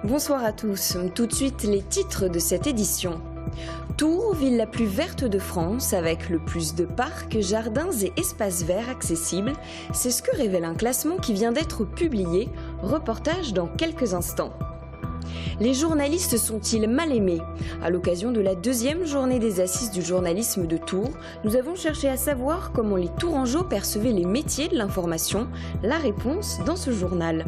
Bonsoir à tous. Tout de suite, les titres de cette édition. Tours, ville la plus verte de France, avec le plus de parcs, jardins et espaces verts accessibles. C'est ce que révèle un classement qui vient d'être publié. Reportage dans quelques instants. Les journalistes sont-ils mal aimés? À l'occasion de la deuxième journée des Assises du journalisme de Tours, nous avons cherché à savoir comment les Tourangeaux percevaient les métiers de l'information. La réponse dans ce journal.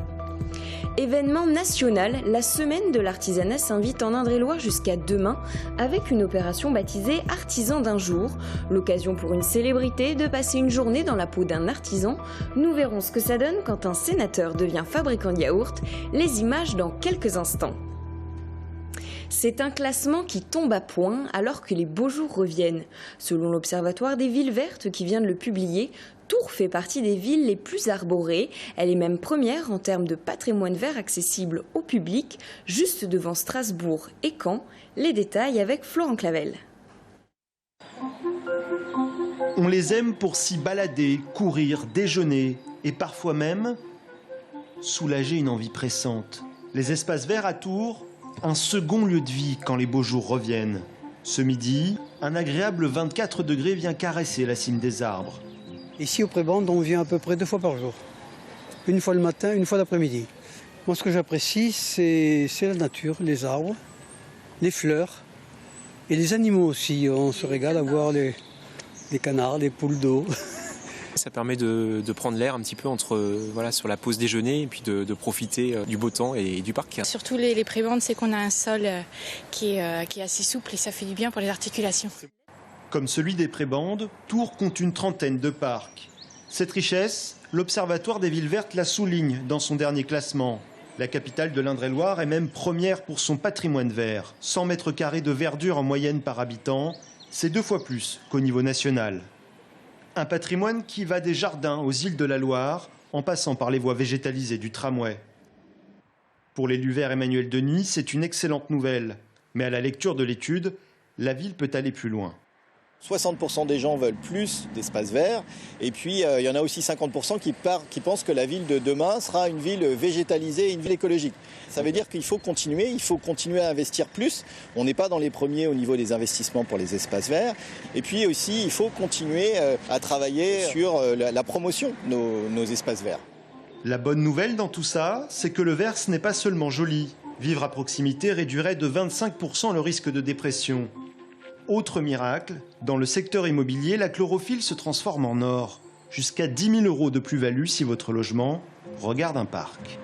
Événement national, la semaine de l'artisanat s'invite en Indre-et-Loire jusqu'à demain avec une opération baptisée Artisan d'un jour. L'occasion pour une célébrité de passer une journée dans la peau d'un artisan. Nous verrons ce que ça donne quand un sénateur devient fabricant de yaourt. Les images dans quelques instants. C'est un classement qui tombe à point alors que les beaux jours reviennent. Selon l'Observatoire des villes vertes qui vient de le publier, Tours fait partie des villes les plus arborées. Elle est même première en termes de patrimoine vert accessible au public, juste devant Strasbourg et Caen. Les détails avec Florent Clavel. On les aime pour s'y balader, courir, déjeuner et parfois même soulager une envie pressante. Les espaces verts à Tours, un second lieu de vie quand les beaux jours reviennent. Ce midi, un agréable 24 degrés vient caresser la cime des arbres. Ici au Prébande, on vient à peu près 2 fois par jour. Une fois le matin, une fois l'après-midi. Moi, ce que j'apprécie, c'est la nature, les arbres, les fleurs et les animaux aussi. On se régale à voir les canards, les poules d'eau. Ça permet de prendre l'air un petit peu sur la pause déjeuner et puis de profiter du beau temps et du parc. Surtout les prébendes, c'est qu'on a un sol qui est assez souple et ça fait du bien pour les articulations. Comme celui des prébendes, Tours compte une trentaine de parcs. Cette richesse, l'Observatoire des villes vertes la souligne dans son dernier classement. La capitale de l'Indre-et-Loire est même première pour son patrimoine vert. 100 mètres carrés de verdure en moyenne par habitant, c'est 2 fois plus qu'au niveau national. Un patrimoine qui va des jardins aux îles de la Loire, en passant par les voies végétalisées du tramway. Pour l'élu vert Emmanuel Denis, c'est une excellente nouvelle. Mais à la lecture de l'étude, la ville peut aller plus loin. 60% des gens veulent plus d'espaces verts et puis il y en a aussi 50% qui pensent que la ville de demain sera une ville végétalisée et une ville écologique. Ça veut dire qu'il faut continuer à investir plus. On n'est pas dans les premiers au niveau des investissements pour les espaces verts. Et puis aussi, il faut continuer à travailler sur la promotion de nos espaces verts. La bonne nouvelle dans tout ça, c'est que le vert, ce n'est pas seulement joli. Vivre à proximité réduirait de 25% le risque de dépression. Autre miracle, dans le secteur immobilier, la chlorophylle se transforme en or. Jusqu'à 10 000 € de plus-value si votre logement regarde un parc.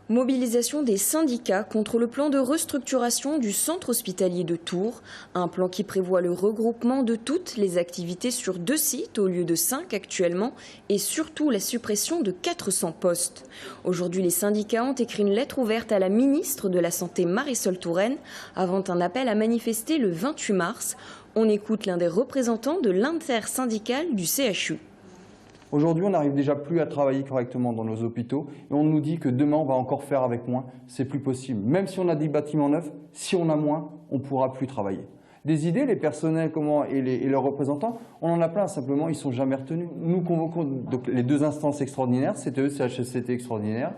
Mobilisation des syndicats contre le plan de restructuration du centre hospitalier de Tours. Un plan qui prévoit le regroupement de toutes les activités sur 2 sites au lieu de 5 actuellement et surtout la suppression de 400 postes. Aujourd'hui, les syndicats ont écrit une lettre ouverte à la ministre de la Santé Marisol Touraine avant un appel à manifester le 28 mars. On écoute l'un des représentants de l'intersyndicale du CHU. Aujourd'hui, on n'arrive déjà plus à travailler correctement dans nos hôpitaux et on nous dit que demain, on va encore faire avec moins. C'est plus possible. Même si on a des bâtiments neufs, si on a moins, on ne pourra plus travailler. Des idées, les personnels et leurs représentants, on en a plein, simplement, ils ne sont jamais retenus. Nous convoquons donc les 2 instances extraordinaires, CTE, CHSCT extraordinaire.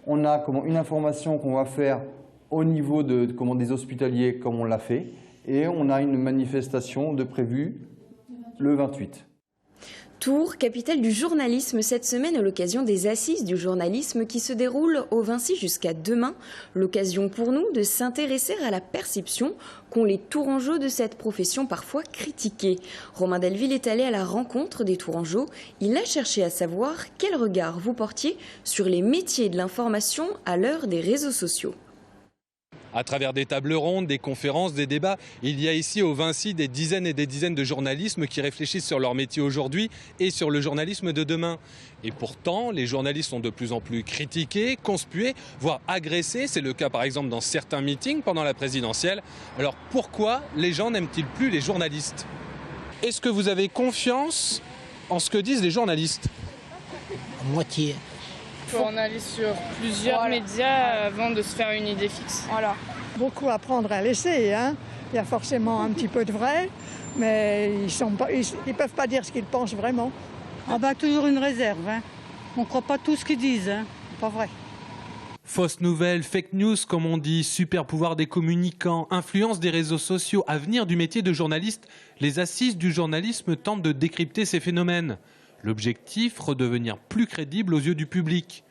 On a une information qu'on va faire au niveau des hospitaliers, comme on l'a fait, et on a une manifestation de prévue le 28. Tours, capitale du journalisme, cette semaine à l'occasion des Assises du journalisme qui se déroulent au Vinci jusqu'à demain. L'occasion pour nous de s'intéresser à la perception qu'ont les Tourangeaux de cette profession parfois critiquée. Romain Delville est allé à la rencontre des Tourangeaux. Il a cherché à savoir quel regard vous portiez sur les métiers de l'information à l'heure des réseaux sociaux. À travers des tables rondes, des conférences, des débats, il y a ici au Vinci des dizaines et des dizaines de journalistes qui réfléchissent sur leur métier aujourd'hui et sur le journalisme de demain. Et pourtant, les journalistes sont de plus en plus critiqués, conspués, voire agressés. C'est le cas par exemple dans certains meetings pendant la présidentielle. Alors pourquoi les gens n'aiment-ils plus les journalistes? Est-ce que vous avez confiance en ce que disent les journalistes? À moitié. Il faut analyser sur plusieurs médias avant de se faire une idée fixe. Voilà. Beaucoup à prendre à laisser. Hein. Il y a forcément un petit peu de vrai, mais ils ne peuvent pas dire ce qu'ils pensent vraiment. Ah bah, toujours une réserve. Hein. On ne croit pas tout ce qu'ils disent. Hein. Pas vrai. Fausses nouvelles, fake news comme on dit, super pouvoir des communicants, influence des réseaux sociaux, avenir du métier de journaliste, les assises du journalisme tentent de décrypter ces phénomènes. L'objectif, redevenir plus crédible aux yeux du public.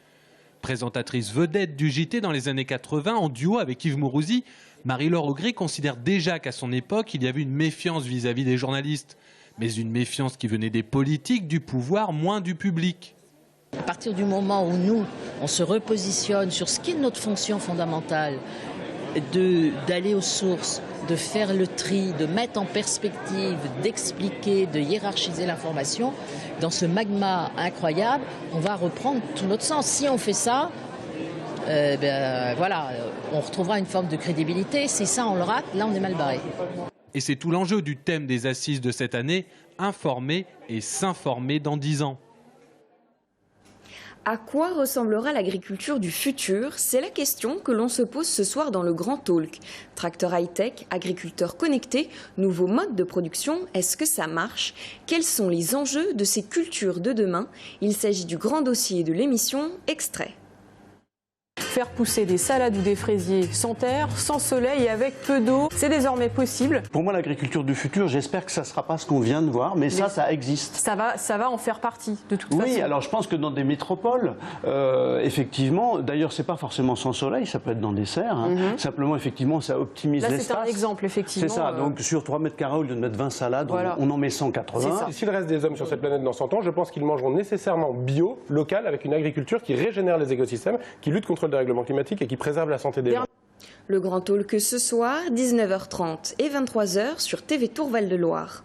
Présentatrice vedette du JT dans les années 80 en duo avec Yves Mourouzi, Marie-Laure Augré considère déjà qu'à son époque, il y avait une méfiance vis-à-vis des journalistes. Mais une méfiance qui venait des politiques, du pouvoir, moins du public. À partir du moment où nous, on se repositionne sur ce qui est notre fonction fondamentale, d'aller aux sources, de faire le tri, de mettre en perspective, d'expliquer, de hiérarchiser l'information, dans ce magma incroyable, on va reprendre tout notre sens. Si on fait ça, voilà, on retrouvera une forme de crédibilité. Si ça, on le rate, là, on est mal barré. Et c'est tout l'enjeu du thème des assises de cette année, informer et s'informer dans 10 ans. À quoi ressemblera l'agriculture du futur? C'est la question que l'on se pose ce soir dans le Grand Talk. Tracteurs high-tech, agriculteurs connectés, nouveaux modes de production, est-ce que ça marche? Quels sont les enjeux de ces cultures de demain? Il s'agit du grand dossier de l'émission Extrait. Faire pousser des salades ou des fraisiers sans terre, sans soleil et avec peu d'eau, c'est désormais possible. Pour moi, l'agriculture du futur, j'espère que ça ne sera pas ce qu'on vient de voir, mais ça existe. Ça va en faire partie, de toute façon. Oui, alors je pense que dans des métropoles, effectivement, d'ailleurs, c'est pas forcément sans soleil, ça peut être dans des serres. Simplement, effectivement, ça optimise l'espace. Là, c'est un exemple, effectivement. C'est ça, donc sur 3 mètres carrés, au lieu de mettre 20 salades, voilà. on en met 180. S'il reste des hommes sur cette planète dans 100 ans, je pense qu'ils mangeront nécessairement bio, local, avec une agriculture qui régénère les écosystèmes, qui lutte contre le dérèglement climatique et qui préserve la santé des gens. Le Grand Talk ce soir, 19h30 et 23h sur TV Tour Val-de-Loire.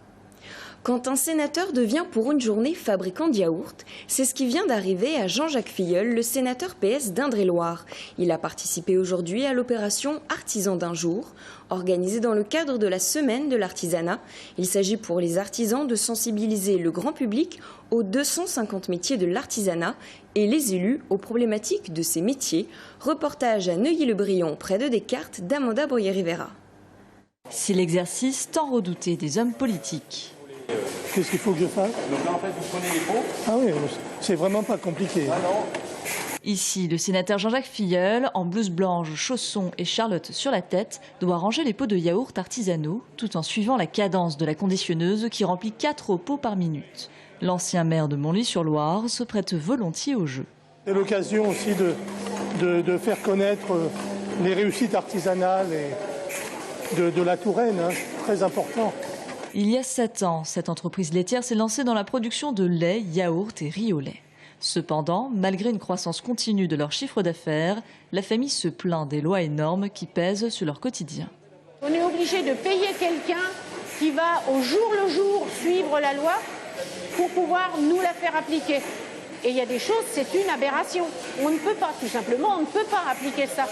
Quand un sénateur devient pour une journée fabricant de yaourts, c'est ce qui vient d'arriver à Jean-Jacques Filleul, le sénateur PS d'Indre-et-Loire. Il a participé aujourd'hui à l'opération Artisan d'un jour, organisée dans le cadre de la Semaine de l'artisanat. Il s'agit pour les artisans de sensibiliser le grand public aux 250 métiers de l'artisanat et les élus aux problématiques de ces métiers. Reportage à Neuilly-le-Brillant, près de Descartes, d'Amanda Boyer-Rivera. C'est l'exercice tant redouté des hommes politiques. Qu'est-ce qu'il faut que je fasse? Donc là, en fait, vous prenez les pots. Ah oui, c'est vraiment pas compliqué. Ah non. Ici, le sénateur Jean-Jacques Filleul, en blouse blanche, chaussons et charlotte sur la tête, doit ranger les pots de yaourt artisanaux, tout en suivant la cadence de la conditionneuse qui remplit 4 pots par minute. L'ancien maire de Montluy-sur-Loire se prête volontiers au jeu. C'est l'occasion aussi de faire connaître les réussites artisanales de la Touraine, très important. Il y a 7 ans, cette entreprise laitière s'est lancée dans la production de lait, yaourt et riz au lait. Cependant, malgré une croissance continue de leur chiffre d'affaires, la famille se plaint des lois énormes qui pèsent sur leur quotidien. On est obligé de payer quelqu'un qui va au jour le jour suivre la loi pour pouvoir nous la faire appliquer. Et il y a des choses, c'est une aberration. On ne peut pas, tout simplement, on ne peut pas appliquer ça.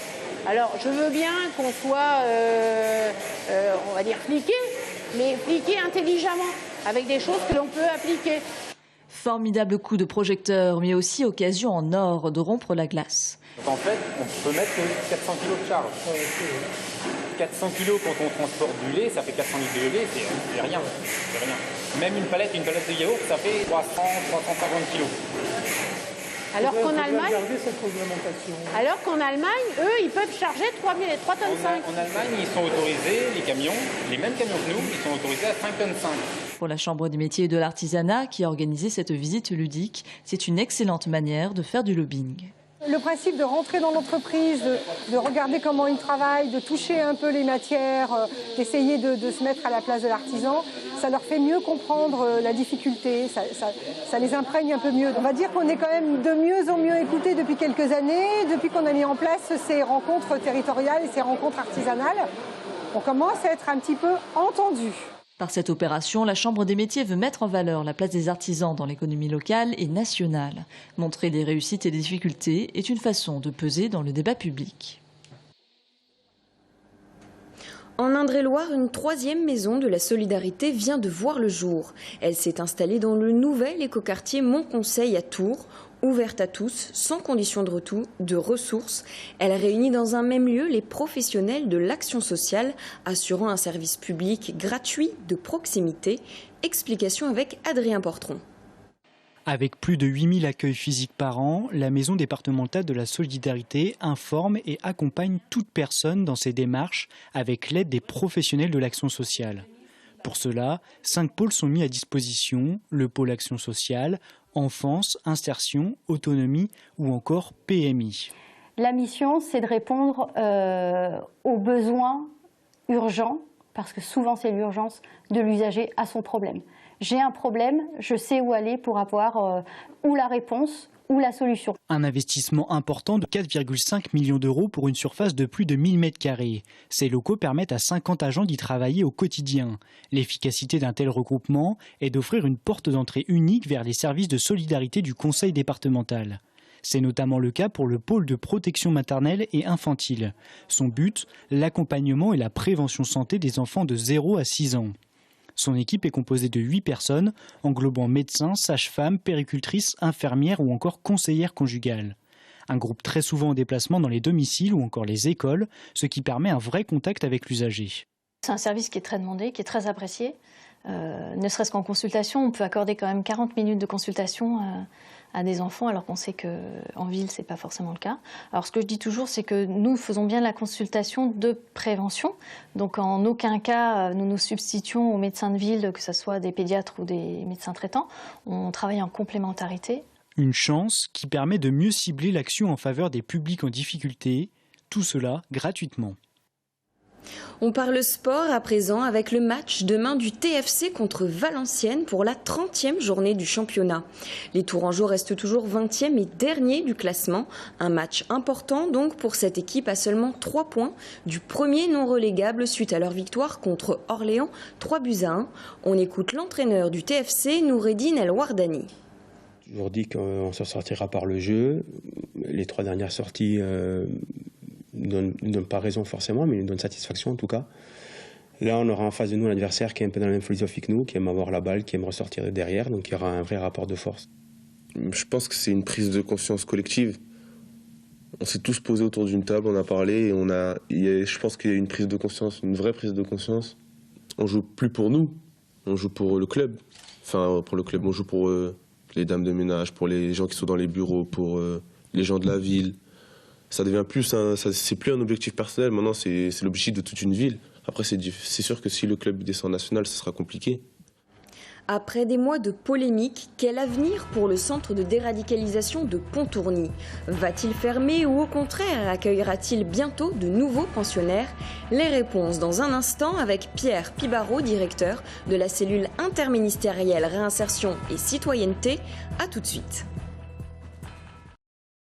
Alors, je veux bien qu'on soit, on va dire, fliqué, mais fliqué intelligemment, avec des choses que l'on peut appliquer. Formidable coup de projecteur, mais aussi occasion en or de rompre la glace. Donc en fait, on peut mettre 400 kg de charge. 400 kg quand on transporte du lait, ça fait 400 litres de lait, c'est rien. C'est rien. Même une palette de yaourt, ça fait 300-350 kg. Alors qu'en Allemagne, eux, ils peuvent charger 3 tonnes 5. En Allemagne, ils sont autorisés, les camions, les mêmes camions que nous, ils sont autorisés à 5 tonnes 5. Pour la Chambre des métiers et de l'artisanat qui a organisé cette visite ludique, c'est une excellente manière de faire du lobbying. Le principe de rentrer dans l'entreprise, de regarder comment ils travaillent, de toucher un peu les matières, d'essayer de se mettre à la place de l'artisan, ça leur fait mieux comprendre la difficulté, ça les imprègne un peu mieux. On va dire qu'on est quand même de mieux en mieux écoutés depuis quelques années, depuis qu'on a mis en place ces rencontres territoriales et ces rencontres artisanales. On commence à être un petit peu entendus. Par cette opération, la Chambre des métiers veut mettre en valeur la place des artisans dans l'économie locale et nationale. Montrer les réussites et les difficultés est une façon de peser dans le débat public. En Indre-et-Loire, une 3e maison de la solidarité vient de voir le jour. Elle s'est installée dans le nouvel écoquartier Montconseil à Tours. Ouverte à tous, sans condition de ressources, elle réunit dans un même lieu les professionnels de l'action sociale, assurant un service public gratuit de proximité. Explication avec Adrien Portron. Avec plus de 8000 accueils physiques par an, la Maison départementale de la solidarité informe et accompagne toute personne dans ses démarches avec l'aide des professionnels de l'action sociale. Pour cela, 5 pôles sont mis à disposition, le pôle action sociale, enfance, insertion, autonomie ou encore PMI. La mission, c'est de répondre aux besoins urgents, parce que souvent c'est l'urgence de l'usager à son problème. J'ai un problème, je sais où aller pour avoir ou la réponse ou la solution. Un investissement important de 4,5 millions d'euros pour une surface de plus de 1000 m². Ces locaux permettent à 50 agents d'y travailler au quotidien. L'efficacité d'un tel regroupement est d'offrir une porte d'entrée unique vers les services de solidarité du conseil départemental. C'est notamment le cas pour le pôle de protection maternelle et infantile. Son but, l'accompagnement et la prévention santé des enfants de 0 à 6 ans. Son équipe est composée de 8 personnes, englobant médecins, sages-femmes, péricultrices, infirmières ou encore conseillères conjugales. Un groupe très souvent en déplacement dans les domiciles ou encore les écoles, ce qui permet un vrai contact avec l'usager. C'est un service qui est très demandé, qui est très apprécié. Ne serait-ce qu'en consultation, on peut accorder quand même 40 minutes de consultation à des enfants, alors qu'on sait qu'en ville, ce n'est pas forcément le cas. Alors ce que je dis toujours, c'est que nous faisons bien la consultation de prévention. Donc en aucun cas, nous nous substituons aux médecins de ville, que ce soit des pédiatres ou des médecins traitants. On travaille en complémentarité. Une chance qui permet de mieux cibler l'action en faveur des publics en difficulté, tout cela gratuitement. On parle sport à présent avec le match demain du TFC contre Valenciennes pour la 30e journée du championnat. Les Tourangeaux restent toujours 20e et dernier du classement. Un match important donc pour cette équipe à seulement 3 points du premier non relégable suite à leur victoire contre Orléans 3-1. On écoute l'entraîneur du TFC, Noureddine El Wardani. J'ai toujours dit qu'on s'en sortira par le jeu. Les 3 dernières sorties ne donne pas raison forcément, mais nous donne satisfaction en tout cas. Là, on aura en face de nous un adversaire qui est un peu dans la même philosophie que nous, qui aime avoir la balle, qui aime ressortir de derrière, donc il y aura un vrai rapport de force. Je pense que c'est une prise de conscience collective. On s'est tous posés autour d'une table, on a parlé, et je pense qu'il y a une prise de conscience, une vraie prise de conscience. On joue plus pour nous, on joue pour le club. Enfin, pour le club, on joue pour les dames de ménage, pour les gens qui sont dans les bureaux, pour les gens de la ville. Ça devient plus, c'est plus un objectif personnel, maintenant c'est l'objectif de toute une ville. Après c'est sûr que si le club descend national, ce sera compliqué. Après des mois de polémique, quel avenir pour le centre de déradicalisation de Pontourny? Va-t-il fermer ou au contraire accueillera-t-il bientôt de nouveaux pensionnaires? Les réponses dans un instant avec Pierre Pibaro, directeur de la cellule interministérielle réinsertion et citoyenneté. À tout de suite.